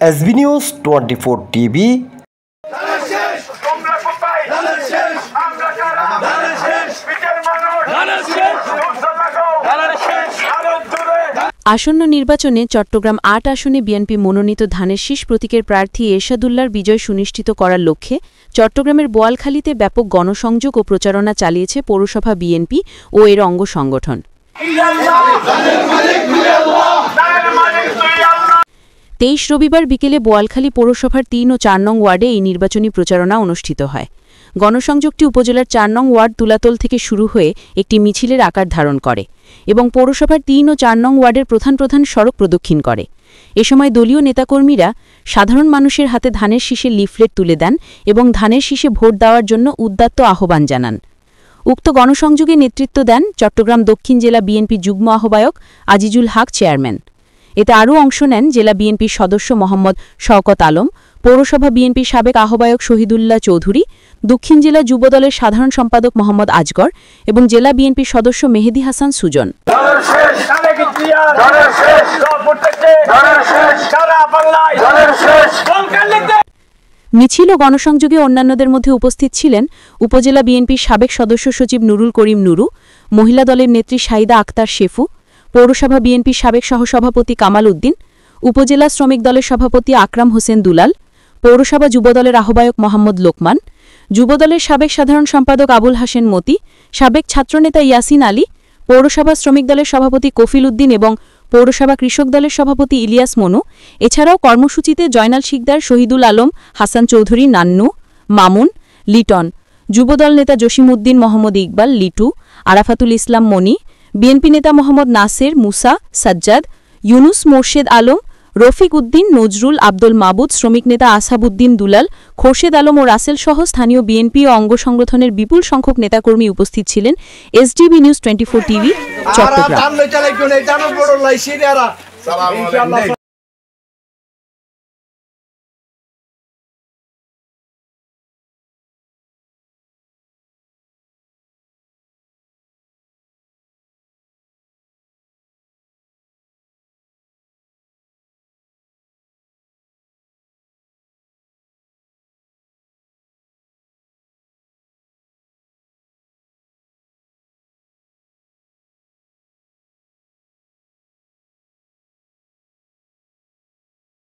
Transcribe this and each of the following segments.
SB news 24 TV আসন্ন নির্বাচনে চট্টগ্রাম ৮ আসনে বিএনপি মনোনীত ধানের শীষ প্রতীকের প্রার্থী এরশাদুল্লাহর বিজয় সুনিশ্চিত করার লক্ষ্যে চট্টগ্রামের বোয়ালখালীতে ব্যাপক গণসংযোগ ও প্রচারণা চালিয়েছে পৌরসভা বিএনপি ও এর অঙ্গ সংগঠন। ২৩ রবিবার বিকেলে বোয়ালখালী পৌরসভার ৩ ও ৪ নং ওয়ার্ডে এই নির্বাচনী প্রচারণা অনুষ্ঠিত হয়। গণসংযোগটি উপজেলার ৪ নং ওয়ার্ড তুলাতল থেকে শুরু হয়ে একটি মিছিলের আকার ধারণ করে এবং পৌরসভার ৩ ও ৪ নং ওয়ার্ডের প্রধান প্রধান সড়ক প্রদক্ষিণ করে। এ সময় দলীয় নেতাকর্মীরা সাধারণ মানুষের হাতে ধানের শীষের লিফলেট তুলে দেন এবং ধানের শীষে ভোট দেওয়ার জন্য উদ্যত্ত আহ্বান জানান। উক্ত গণসংযোগে নেতৃত্ব দেন চট্টগ্রাম দক্ষিণ জেলা বিএনপি যুগ্ম আহ্বায়ক আজিজুল হক চেয়ারম্যান। এতে আরও অংশ নেন জেলা বিএনপির সদস্য মোহাম্মদ শওকত আলম, পৌরসভা বিএনপির সাবেক আহ্বায়ক শহীদুল্লাহ চৌধুরী, দক্ষিণ জেলা যুবদলের সাধারণ সম্পাদক মোহাম্মদ আজগর এবং জেলা বিএনপির সদস্য মেহেদি হাসান সুজন। মিছিল ও গণসংযোগে অন্যান্যদের মধ্যে উপস্থিত ছিলেন উপজেলা বিএনপির সাবেক সদস্য সচিব নুরুল করিম নুরু, মহিলা দলের নেত্রী সাইদা আক্তার শেফু, পৌরসভা বিএনপির সাবেক সহসভাপতি কামাল উদ্দিন, উপজেলা শ্রমিক দলের সভাপতি আকরাম হোসেন দুলাল, পৌরসভা যুবদলের আহ্বায়ক মোহাম্মদ লোকমান, যুবদলের সাবেক সাধারণ সম্পাদক আবুল হাসেন মতি, সাবেক ছাত্রনেতা ইয়াসিন আলী, পৌরসভা শ্রমিক দলের সভাপতি কফিল উদ্দিন এবং পৌরসভা কৃষক দলের সভাপতি ইলিয়াস মনু। এছাড়াও কর্মসূচিতে জয়নাল শিকদার, শহীদুল আলম, হাসান চৌধুরী নান্নু, মামুন, লিটন, যুবদল নেতা জসিম উদ্দিন, মোহাম্মদ ইকবাল, লিটু, আরাফাতুল ইসলাম মনি, বিএনপি নেতা মোহাম্মদ নাসের, মুসা, সাজ্জাদ, ইউনুস, মোর্শেদ আলম, রফিক উদ্দিন, নজরুল, আব্দুল মাবুদ, শ্রমিক নেতা আসাবউদ্দিন দুলাল, খোরশেদ আলম ও রাসেল সহ স্থানীয় বিএনপি ও অঙ্গ সংগঠনের বিপুল সংখ্যক নেতাকর্মী উপস্থিত ছিলেন। SDB news 24 TV, Chattogram.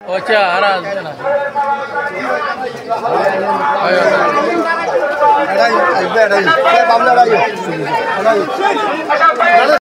अच्छा आ रहा है ना